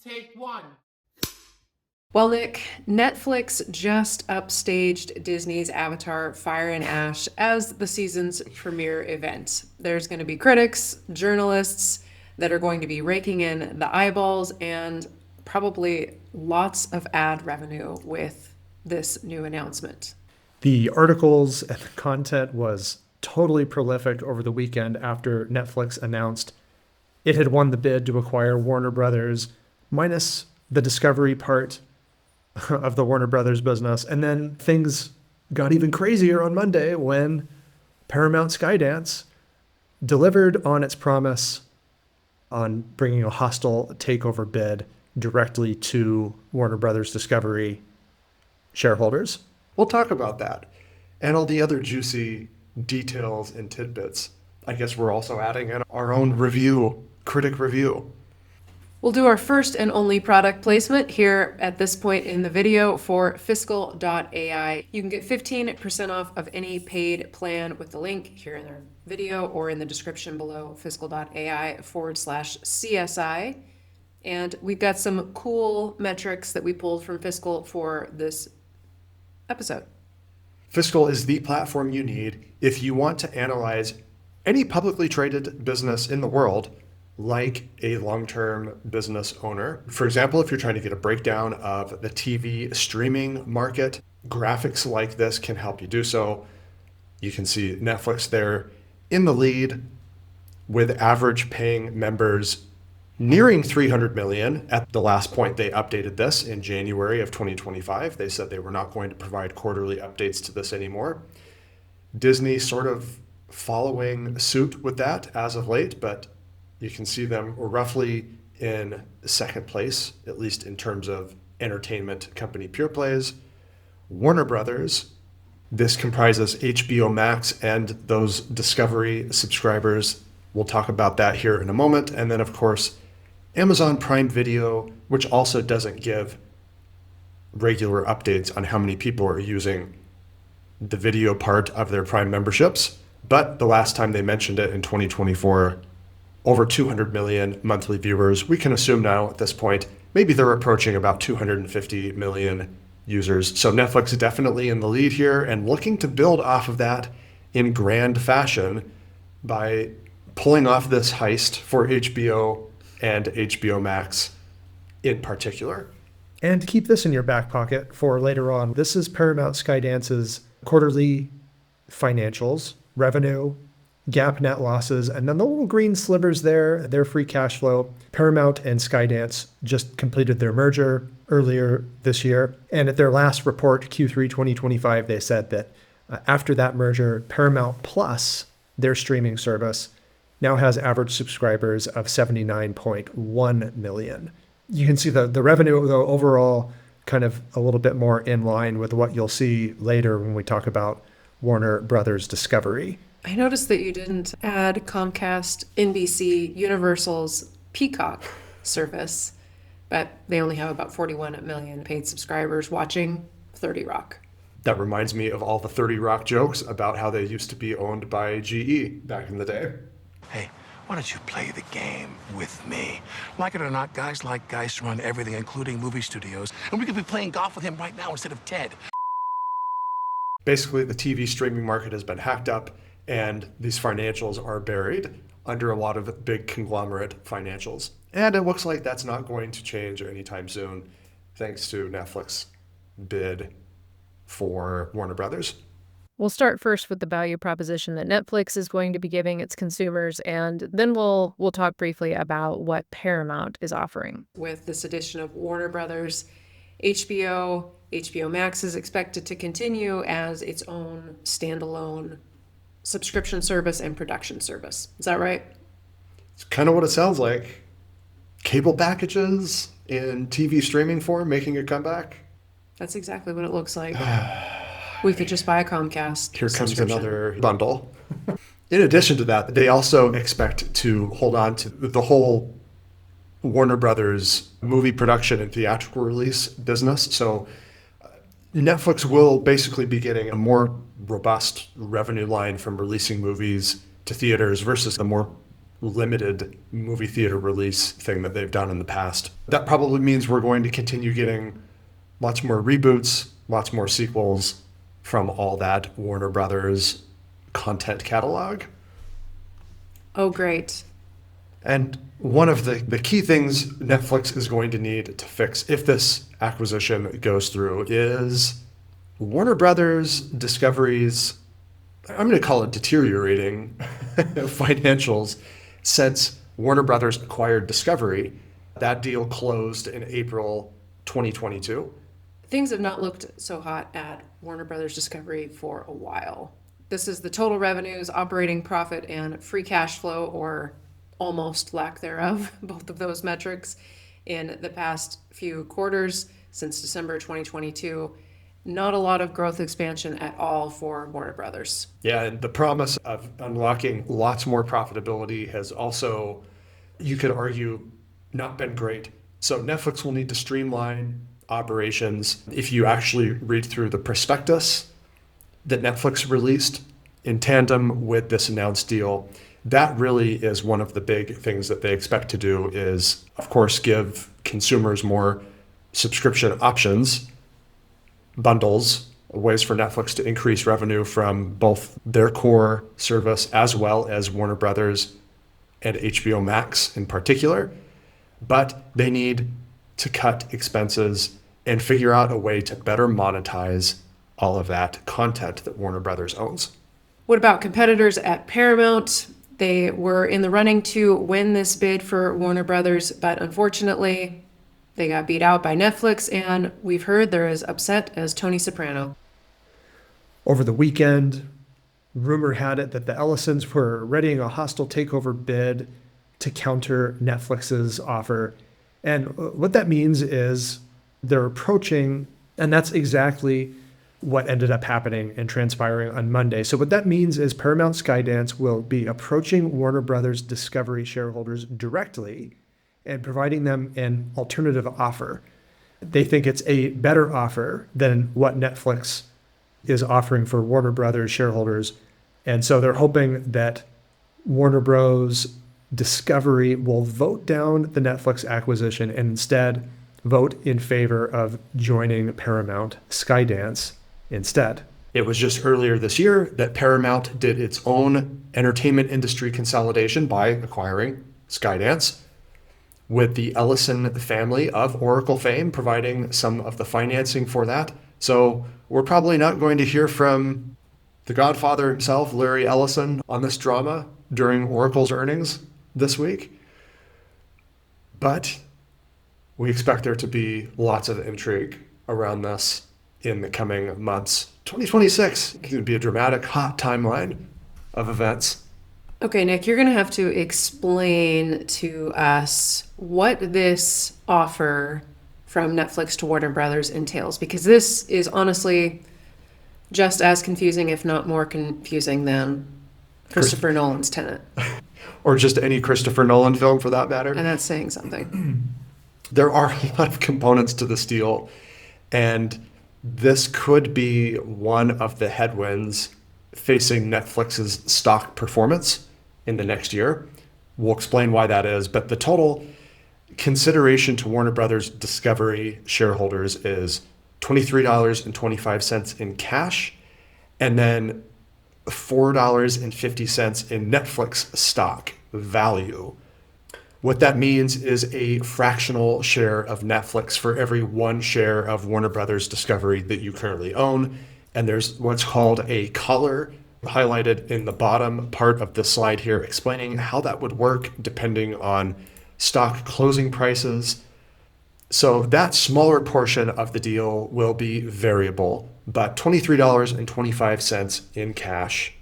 Take one. Well, Nick, Netflix just upstaged Disney's Avatar Fire and Ash as the season's premiere event. There's going to be critics, journalists that are going to be raking in the eyeballs, and probably lots of ad revenue with this new announcement. The articles and the content was totally prolific over the weekend after Netflix announced it had won the bid to acquire Warner Brothers, minus the Discovery part of the Warner Brothers business. And then things got even crazier on Monday when Paramount Skydance delivered on its promise on bringing a hostile takeover bid directly to Warner Brothers Discovery shareholders. We'll talk about that and all the other juicy details and tidbits. I guess we're also adding in our own critic review. We'll do our first and only product placement here at this point in the video for Fiscal.ai. You can get 15% off of any paid plan with the link here in our video or in the description below, Fiscal.ai/CSI. And we've got some cool metrics that we pulled from Fiscal for this episode. Fiscal is the platform you need if you want to analyze any publicly traded business in the world like a long-term business owner. For example, if you're trying to get a breakdown of the TV streaming market, graphics like this can help you do so. You can see Netflix there in the lead with average paying members nearing 300 million. At the last point they updated this in January of 2025. They said they were not going to provide quarterly updates to this anymore. Disney sort of following suit with that as of late, but you can see them roughly in second place, at least in terms of entertainment company pure plays. Warner Brothers, this comprises HBO Max and those Discovery subscribers. We'll talk about that here in a moment. And then, of course, Amazon Prime Video, which also doesn't give regular updates on how many people are using the video part of their Prime memberships. But the last time they mentioned it in 2024, over 200 million monthly viewers. We can assume now at this point, maybe they're approaching about 250 million users. So Netflix is definitely in the lead here and looking to build off of that in grand fashion by pulling off this heist for HBO and HBO Max in particular. And keep this in your back pocket for later on. This is Paramount Skydance's quarterly financials, revenue, GAAP net losses, and then the little green slivers there, their free cash flow. Paramount and Skydance just completed their merger earlier this year. And at their last report, Q3 2025, they said that after that merger, Paramount Plus, their streaming service, now has average subscribers of 79.1 million. You can see the revenue, though, overall kind of a little bit more in line with what you'll see later when we talk about Warner Brothers Discovery. I noticed that you didn't add Comcast, NBC, Universal's Peacock service, but they only have about 41 million paid subscribers watching 30 Rock. That reminds me of all the 30 Rock jokes about how they used to be owned by GE back in the day. Hey, why don't you play the game with me? Like it or not, guys like Geist run everything, including movie studios, and we could be playing golf with him right now instead of Ted. Basically, the TV streaming market has been hacked up, and these financials are buried under a lot of big conglomerate financials. And it looks like that's not going to change anytime soon, thanks to Netflix bid for Warner Brothers. We'll start first with the value proposition that Netflix is going to be giving its consumers, and then we'll talk briefly about what Paramount is offering. With this addition of Warner Brothers, HBO Max is expected to continue as its own standalone subscription service and production service. Is that right? It's kind of what it sounds like. Cable packages in TV streaming form making a comeback. That's exactly what it looks like. We could just buy a Comcast. Here comes another bundle. In addition to that, they also expect to hold on to the whole Warner Brothers movie production and theatrical release business. So Netflix will basically be getting a more robust revenue line from releasing movies to theaters versus the more limited movie theater release thing that they've done in the past. That probably means we're going to continue getting lots more reboots, lots more sequels from all that Warner Brothers content catalog. Oh, great. And one of the key things Netflix is going to need to fix if this acquisition goes through is Warner Brothers Discovery's, I'm going to call it deteriorating financials since Warner Brothers acquired Discovery. That deal closed in April 2022. Things have not looked so hot at Warner Brothers Discovery for a while. This is the total revenues, operating profit, and free cash flow, or almost lack thereof, both of those metrics, in the past few quarters since December 2022. Not a lot of growth expansion at all for Warner Brothers. Yeah, and the promise of unlocking lots more profitability has also, you could argue, not been great. So Netflix will need to streamline operations. If you actually read through the prospectus that Netflix released in tandem with this announced deal, that really is one of the big things that they expect to do is, of course, give consumers more subscription options, bundles, ways for Netflix to increase revenue from both their core service as well as Warner Brothers and HBO Max in particular. But they need to cut expenses and figure out a way to better monetize all of that content that Warner Brothers owns. What about competitors at Paramount? They were in the running to win this bid for Warner Brothers, but unfortunately, they got beat out by Netflix, and we've heard they're as upset as Tony Soprano. Over the weekend, rumor had it that the Ellisons were readying a hostile takeover bid to counter Netflix's offer. And what that means is they're approaching, and that's exactly what ended up happening and transpiring on Monday. So what that means is Paramount Skydance will be approaching Warner Brothers Discovery shareholders directly and providing them an alternative offer. They think it's a better offer than what Netflix is offering for Warner Brothers shareholders. And so they're hoping that Warner Bros. Discovery will vote down the Netflix acquisition and instead vote in favor of joining Paramount Skydance instead. It was just earlier this year that Paramount did its own entertainment industry consolidation by acquiring Skydance, with the Ellison family of Oracle fame providing some of the financing for that. So we're probably not going to hear from the Godfather himself, Larry Ellison, on this drama during Oracle's earnings this week. But we expect there to be lots of intrigue around this in the coming months. 2026 is going to be a dramatic, hot timeline of events. Okay, Nick, you're going to have to explain to us what this offer from Netflix to Warner Brothers entails, because this is honestly just as confusing, if not more confusing, than Christopher Nolan's Tenet. Or just any Christopher Nolan film for that matter. And that's saying something. There are a lot of components to this deal, and this could be one of the headwinds facing Netflix's stock performance in the next year. We'll explain why that is, but the total consideration to Warner Brothers Discovery shareholders is $23.25 in cash, and then $4.50 in Netflix stock value. What that means is a fractional share of Netflix for every one share of Warner Brothers Discovery that you currently own. And there's what's called a collar highlighted in the bottom part of the slide here, explaining how that would work depending on stock closing prices. So that smaller portion of the deal will be variable, but $23.25 in cash.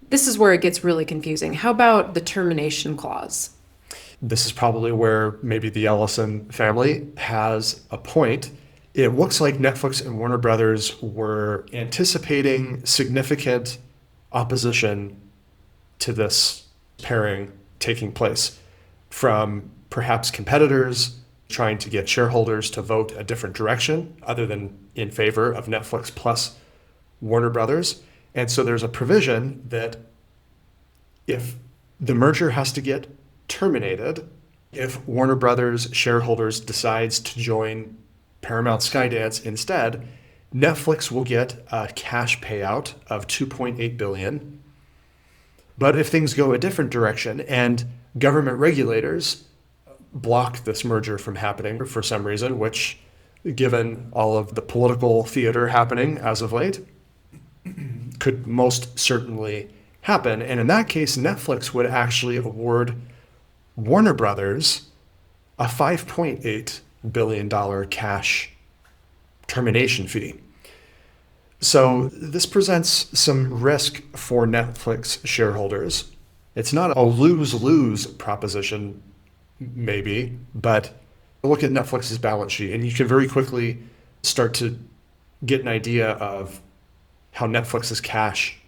This is where it gets really confusing. How about the termination clause? This is probably where maybe the Ellison family has a point. It looks like Netflix and Warner Brothers were anticipating significant opposition to this pairing taking place from perhaps competitors trying to get shareholders to vote a different direction other than in favor of Netflix plus Warner Brothers. And so there's a provision that if The merger has to get terminated. If Warner Brothers shareholders decides to join Paramount Skydance instead, Netflix will get a cash payout of $2.8 billion. But if things go a different direction and government regulators block this merger from happening for some reason, which, given all of the political theater happening as of late, could most certainly happen. And in that case, Netflix would actually award Warner Brothers a $5.8 billion cash termination fee. So this presents some risk for Netflix shareholders. It's not a lose-lose proposition, maybe, but look at Netflix's balance sheet and you can very quickly start to get an idea of how Netflix's cash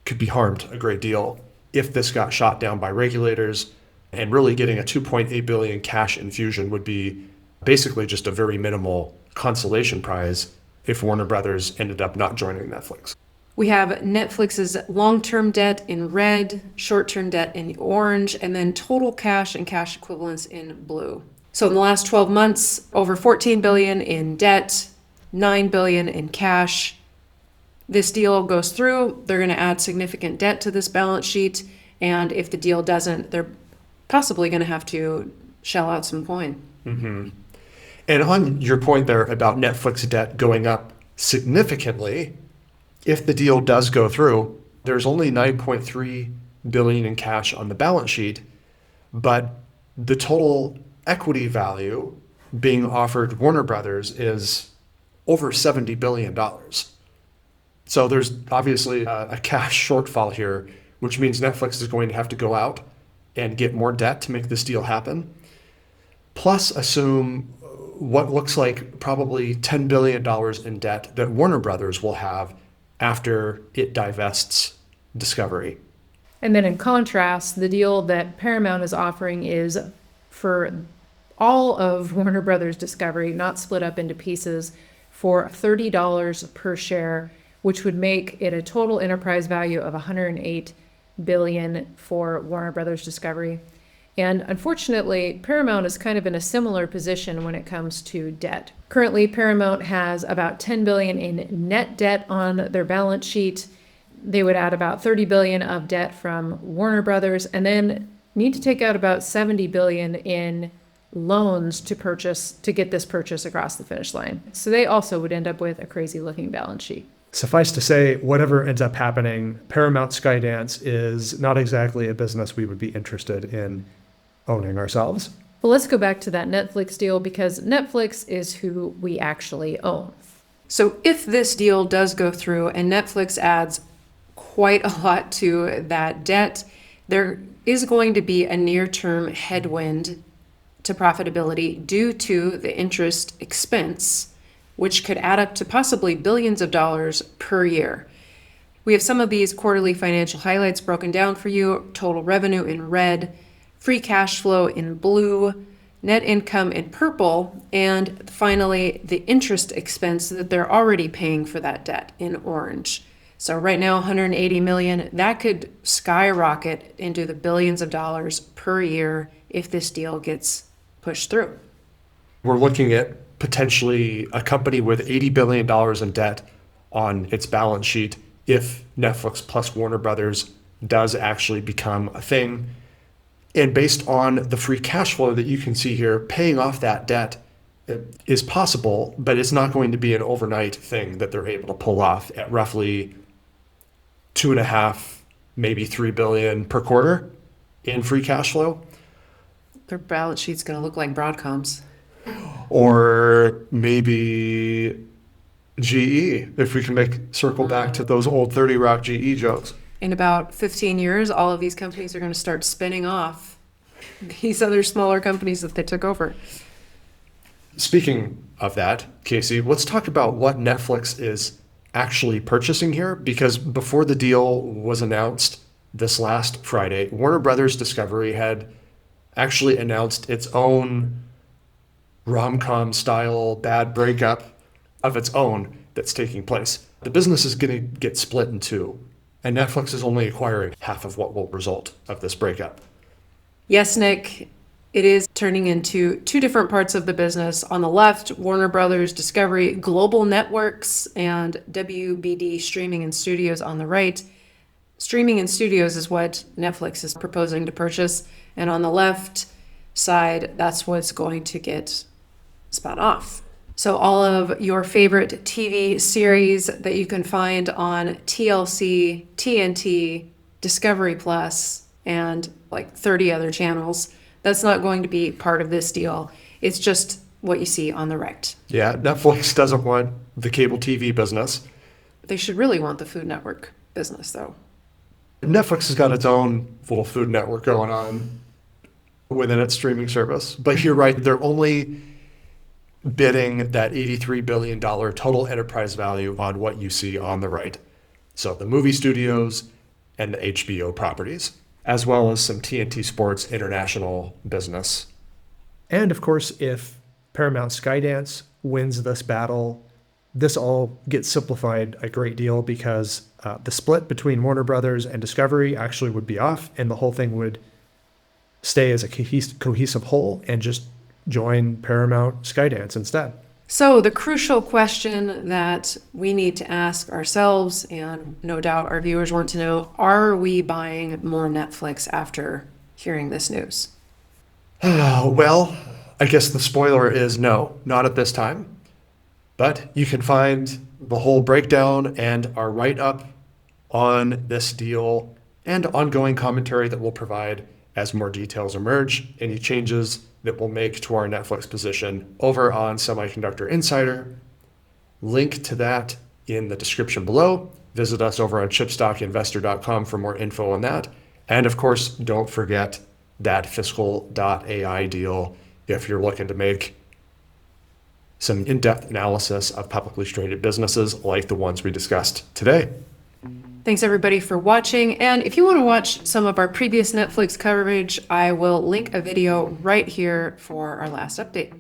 could be harmed a great deal if this got shot down by regulators. And really getting a $2.8 billion cash infusion would be basically just a very minimal consolation prize if Warner Brothers ended up not joining Netflix. We have Netflix's long-term debt in red, short-term debt in orange, and then total cash and cash equivalents in blue. So in the last 12 months, over $14 billion in debt, $9 billion in cash. This deal goes through, they're going to add significant debt to this balance sheet, and if the deal doesn't, they're possibly going to have to shell out some coin. Mm-hmm. And on your point there about Netflix debt going up significantly, if the deal does go through, there's only $9.3 billion in cash on the balance sheet, but the total equity value being offered Warner Brothers is over $70 billion. So there's obviously a cash shortfall here, which means Netflix is going to have to go out and get more debt to make this deal happen. Plus assume what looks like probably $10 billion in debt that Warner Brothers will have after it divests Discovery. And then in contrast, the deal that Paramount is offering is for all of Warner Brothers Discovery, not split up into pieces, for $30 per share, which would make it a total enterprise value of $108 billion for Warner Brothers Discovery. And unfortunately, Paramount is kind of in a similar position when it comes to debt. Currently, Paramount has about $10 billion in net debt on their balance sheet. They would add about $30 billion of debt from Warner Brothers and then need to take out about $70 billion in loans to get this purchase across the finish line. So they also would end up with a crazy looking balance sheet. Suffice to say, whatever ends up happening, Paramount Skydance is not exactly a business we would be interested in owning ourselves. Well, let's go back to that Netflix deal because Netflix is who we actually own. So if this deal does go through and Netflix adds quite a lot to that debt, there is going to be a near-term headwind to profitability due to the interest expense, which could add up to possibly billions of dollars per year. We have some of these quarterly financial highlights broken down for you. Total revenue in red, free cash flow in blue, net income in purple, and finally the interest expense that they're already paying for that debt in orange. So right now, 180 million, that could skyrocket into the billions of dollars per year if this deal gets pushed through. We're looking at potentially a company with $80 billion in debt on its balance sheet if Netflix plus Warner Brothers does actually become a thing. And based on the free cash flow that you can see here, paying off that debt is possible, but it's not going to be an overnight thing that they're able to pull off at roughly 2.5, maybe 3 billion per quarter in free cash flow. Their balance sheet's going to look like Broadcom's. Or maybe GE, if we can circle back to those old 30 Rock GE jokes. In about 15 years, all of these companies are going to start spinning off these other smaller companies that they took over. Speaking of that, Casey, let's talk about what Netflix is actually purchasing here, because before the deal was announced this last Friday, Warner Brothers Discovery had actually announced its own rom-com style bad breakup of its own that's taking place. The business is going to get split in two. And Netflix is only acquiring half of what will result of this breakup. Yes, Nick, it is turning into two different parts of the business. On the left, Warner Brothers Discovery Global Networks and WBD Streaming and Studios on the right. Streaming and Studios is what Netflix is proposing to purchase. And on the left side, that's what's going to get spun off. So all of your favorite TV series that you can find on TLC, TNT, Discovery Plus, and like 30 other channels, that's not going to be part of this deal. It's just what you see on the right. Yeah, Netflix doesn't want the cable TV business. They should really want the Food Network business, though. Netflix has got its own little Food Network going on within its streaming service. But you're right, they're only bidding that $83 billion total enterprise value on what you see on the right. So the movie studios and the HBO properties, as well as some TNT Sports international business. And of course, if Paramount Skydance wins this battle, this all gets simplified a great deal because the split between Warner Brothers and Discovery actually would be off, and the whole thing would stay as a cohesive whole and just join Paramount Skydance instead. So the crucial question that we need to ask ourselves, and no doubt our viewers want to know, are we buying more Netflix after hearing this news? Well, I guess the spoiler is no, not at this time. But you can find the whole breakdown and our write-up on this deal and ongoing commentary that we'll provide as more details emerge, any changes that we'll make to our Netflix position over on Semiconductor Insider. Link to that in the description below. Visit us over on chipstockinvestor.com for more info on that. And of course, don't forget that fiscal.ai deal if you're looking to make some in-depth analysis of publicly traded businesses like the ones we discussed today. Thanks everybody for watching. And if you want to watch some of our previous Netflix coverage, I will link a video right here for our last update.